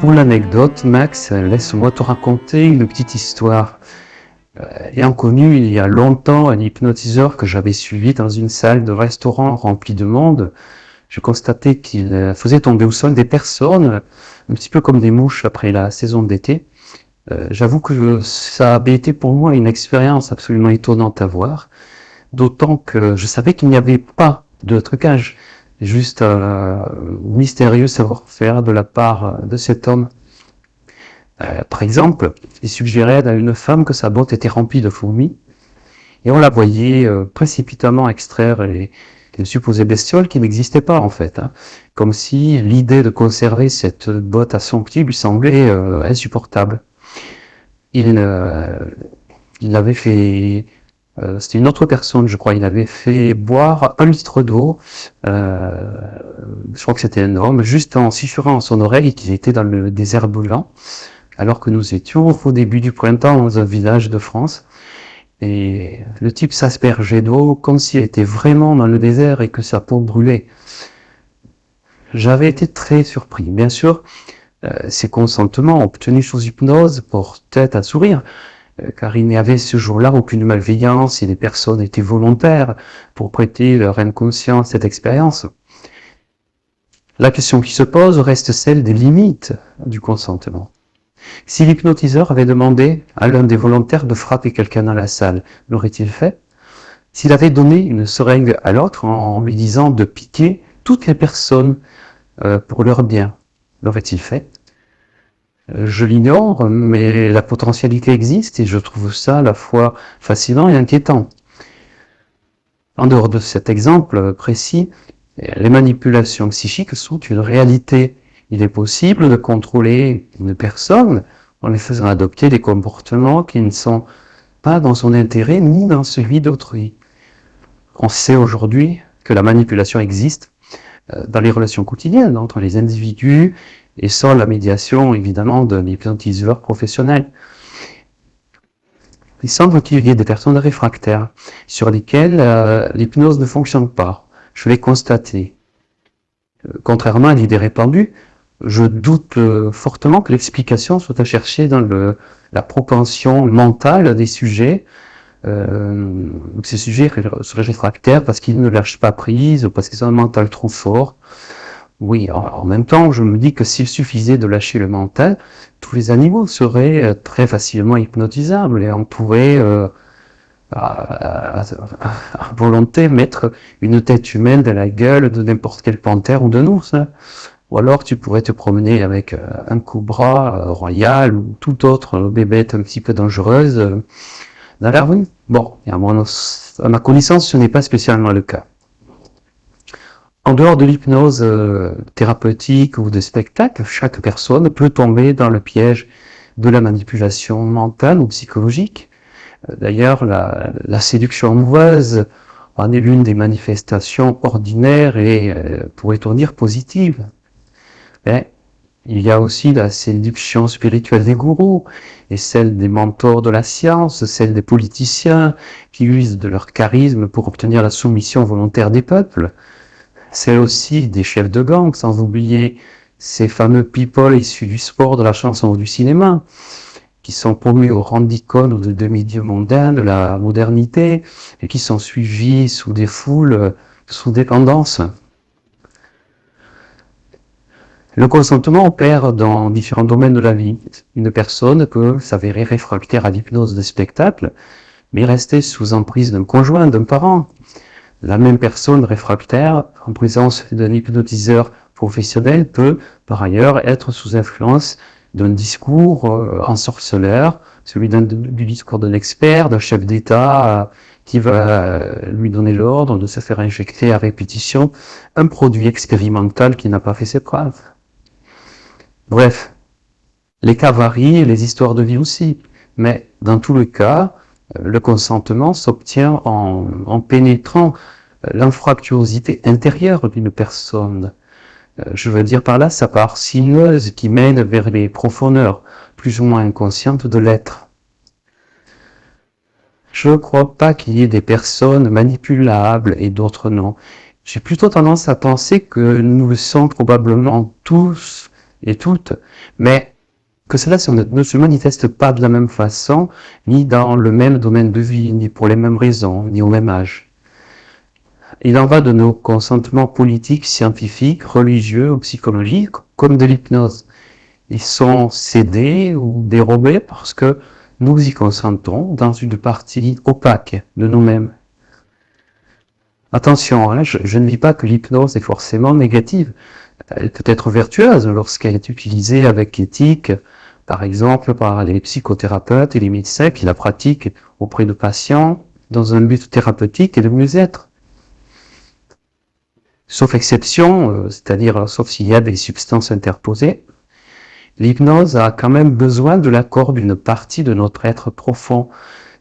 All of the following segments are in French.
Pour l'anecdote, Max, laisse-moi te raconter une petite histoire. Ayant connu il y a longtemps un hypnotiseur que j'avais suivi dans une salle de restaurant remplie de monde, je constatais qu'il faisait tomber au sol des personnes, un petit peu comme des mouches après la saison d'été. J'avoue que ça avait été pour moi une expérience absolument étonnante à voir, d'autant que je savais qu'il n'y avait pas de trucage, juste un mystérieux savoir-faire de la part de cet homme. Par exemple, il suggérait à une femme que sa botte était remplie de fourmis, et on la voyait précipitamment extraire les supposées bestioles qui n'existaient pas en fait, hein. Comme si l'idée de conserver cette botte à son pied lui semblait insupportable. Il, euh, il avait fait, c'était une autre personne, je crois, il avait fait boire 1 litre d'eau, euh, je crois que c'était un homme, juste en susurrant à son oreille qu'il était dans le désert brûlant, alors que nous étions au début du printemps dans un village de France. Et le type s'aspergeait d'eau comme s'il était vraiment dans le désert et que sa peau brûlait. J'avais été très surpris. Bien sûr, ces consentements obtenus sous hypnose portaient à sourire, car il n'y avait ce jour-là aucune malveillance et les personnes étaient volontaires pour prêter leur inconscient à cette expérience. La question qui se pose reste celle des limites du consentement. Si l'hypnotiseur avait demandé à l'un des volontaires de frapper quelqu'un dans la salle, l'aurait-il fait? S'il avait donné une seringue à l'autre en lui disant de piquer toutes les personnes pour leur bien, l'aurait-il fait? Je l'ignore, mais la potentialité existe et je trouve ça à la fois fascinant et inquiétant. En dehors de cet exemple précis, les manipulations psychiques sont une réalité. Il est possible de contrôler une personne en les faisant adopter des comportements qui ne sont pas dans son intérêt ni dans celui d'autrui. On sait aujourd'hui que la manipulation existe dans les relations quotidiennes entre les individus et sans la médiation évidemment d'un hypnotiseur professionnel. Il semble qu'il y ait des personnes réfractaires sur lesquelles l'hypnose ne fonctionne pas. Je l'ai constaté. Contrairement à l'idée répandue, je doute fortement que l'explication soit à chercher dans la propension mentale des sujets. Ces sujets seraient réfractaires parce qu'ils ne lâchent pas prise ou parce qu'ils ont un mental trop fort. Oui, en même temps, je me dis que s'il suffisait de lâcher le mental, tous les animaux seraient très facilement hypnotisables et on pourrait à volonté mettre une tête humaine dans la gueule de n'importe quelle panthère ou d'un ours, hein. Ou alors tu pourrais te promener avec un cobra royal ou toute autre bébête un petit peu dangereuse dans la rue. Bon, et à ma connaissance, ce n'est pas spécialement le cas. En dehors de l'hypnose thérapeutique ou de spectacle, chaque personne peut tomber dans le piège de la manipulation mentale ou psychologique. D'ailleurs, la séduction amoureuse en est l'une des manifestations ordinaires et, pourrait-on dire, positives. Mais il y a aussi la séduction spirituelle des gourous et celle des mentors de la science, celle des politiciens qui usent de leur charisme pour obtenir la soumission volontaire des peuples, celle aussi des chefs de gang, sans oublier ces fameux people issus du sport, de la chanson ou du cinéma, qui sont promus au rang d'icônes ou de demi-dieux mondains de la modernité et qui sont suivis sous des foules sous dépendance. Le consentement opère dans différents domaines de la vie. Une personne peut s'avérer réfractaire à l'hypnose de spectacle, mais rester sous emprise d'un conjoint, d'un parent. La même personne réfractaire, en présence d'un hypnotiseur professionnel, peut par ailleurs être sous influence d'un discours ensorceleur, celui du discours d'un expert, d'un chef d'État qui va lui donner l'ordre de se faire injecter à répétition un produit expérimental qui n'a pas fait ses preuves. Bref, les cas varient et les histoires de vie aussi, mais dans tous les cas, le consentement s'obtient en pénétrant l'infractuosité intérieure d'une personne. Je veux dire par là sa part sinueuse qui mène vers les profondeurs, plus ou moins inconscientes de l'être. Je ne crois pas qu'il y ait des personnes manipulables et d'autres non. J'ai plutôt tendance à penser que nous le sommes probablement tous et toutes, mais que cela ne se manifeste pas de la même façon, ni dans le même domaine de vie, ni pour les mêmes raisons, ni au même âge. Il en va de nos consentements politiques, scientifiques, religieux ou psychologiques, comme de l'hypnose. Ils sont cédés ou dérobés parce que nous y consentons dans une partie opaque de nous-mêmes. Attention, hein, je ne dis pas que l'hypnose est forcément négative. Elle peut être vertueuse lorsqu'elle est utilisée avec éthique, par exemple par les psychothérapeutes et les médecins qui la pratiquent auprès de patients dans un but thérapeutique et de mieux-être. Sauf exception, c'est-à-dire sauf s'il y a des substances interposées, l'hypnose a quand même besoin de l'accord d'une partie de notre être profond,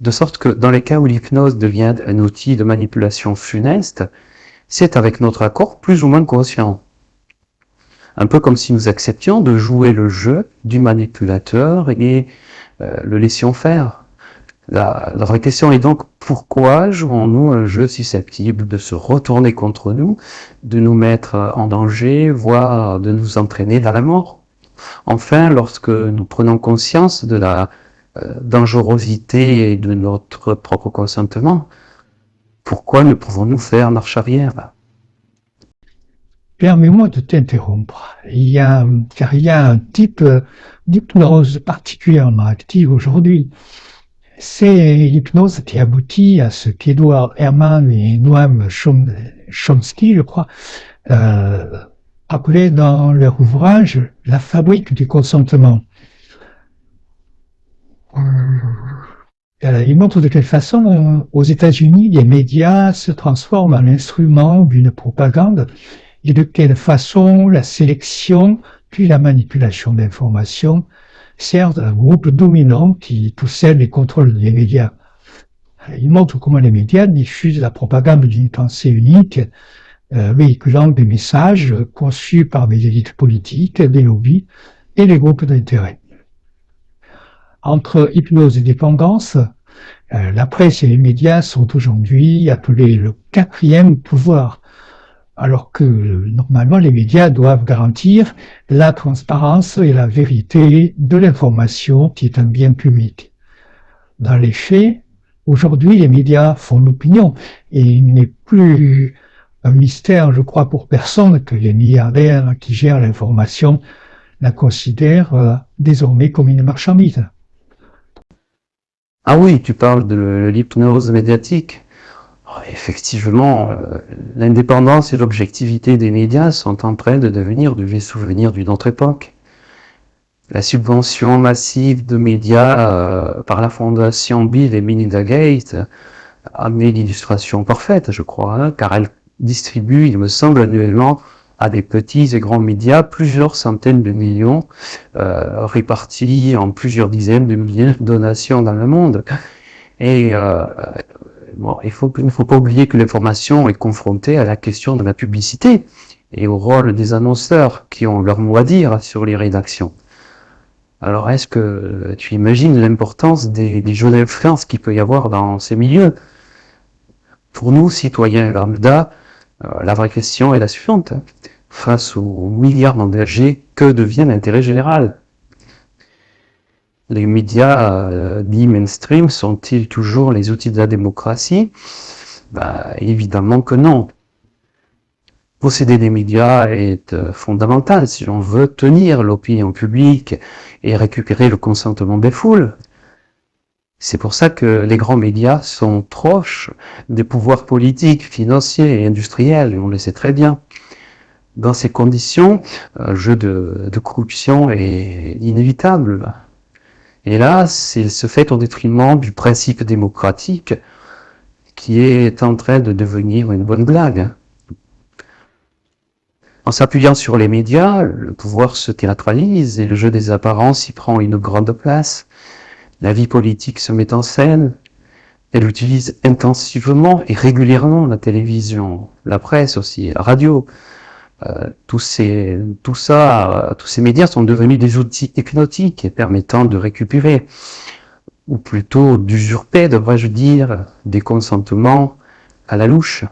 de sorte que dans les cas où l'hypnose devient un outil de manipulation funeste, c'est avec notre accord plus ou moins conscient. Un peu comme si nous acceptions de jouer le jeu du manipulateur et le laissions faire. La vraie question est donc, pourquoi jouons-nous un jeu susceptible de se retourner contre nous, de nous mettre en danger, voire de nous entraîner vers la mort? Enfin, lorsque nous prenons conscience de la dangerosité de notre propre consentement, pourquoi ne pouvons-nous faire marche arrière? Permets-moi de t'interrompre. Car il y a un type d'hypnose particulièrement active aujourd'hui. C'est l'hypnose qui aboutit à ce qu'Edward Herman et Noam Chomsky, je crois, appelaient dans leur ouvrage la fabrique du consentement. Ils montrent de quelle façon, aux États-Unis, les médias se transforment en instruments d'une propagande et de quelle façon la sélection puis la manipulation d'informations servent à un groupe dominant qui possède et contrôle les médias. Ils montrent comment les médias diffusent la propagande d'une pensée unique, véhiculant des messages conçus par des élites politiques, des lobbies et des groupes d'intérêt. Entre hypnose et dépendance, la presse et les médias sont aujourd'hui appelés le quatrième pouvoir, alors que normalement les médias doivent garantir la transparence et la vérité de l'information qui est un bien public. Dans les faits, aujourd'hui les médias font l'opinion et il n'est plus un mystère, je crois, pour personne que les milliardaires qui gèrent l'information la considèrent désormais comme une marchandise. Ah oui, tu parles de l'hypnose médiatique. Effectivement, l'indépendance et l'objectivité des médias sont en train de devenir de vieux souvenirs d'une autre époque. La subvention massive de médias par la fondation Bill et Melinda Gates a amené l'illustration parfaite, je crois, hein, car elle distribue, il me semble, annuellement à des petits et grands médias plusieurs centaines de millions répartis en plusieurs dizaines de milliers de donations dans le monde. Et bon, il ne faut pas oublier que l'information est confrontée à la question de la publicité et au rôle des annonceurs qui ont leur mot à dire sur les rédactions. Alors, est-ce que tu imagines l'importance des jeux d'influence qu'il peut y avoir dans ces milieux? Pour nous, citoyens lambda, la vraie question est la suivante. Face aux milliards d'engagés, que devient l'intérêt général? Les médias dits mainstream sont-ils toujours les outils de la démocratie? Évidemment que non. Posséder des médias est fondamental si l'on veut tenir l'opinion publique et récupérer le consentement des foules. C'est pour ça que les grands médias sont proches des pouvoirs politiques, financiers et industriels, et on le sait très bien. Dans ces conditions, un jeu de corruption est inévitable. Hélas, il se fait au détriment du principe démocratique qui est en train de devenir une bonne blague. En s'appuyant sur les médias, le pouvoir se théâtralise et le jeu des apparences y prend une grande place. La vie politique se met en scène. Elle utilise intensivement et régulièrement la télévision, la presse aussi, la radio. Tous ces médias sont devenus des outils hypnotiques permettant de récupérer, ou plutôt d'usurper, devrais-je dire, des consentements à la louche.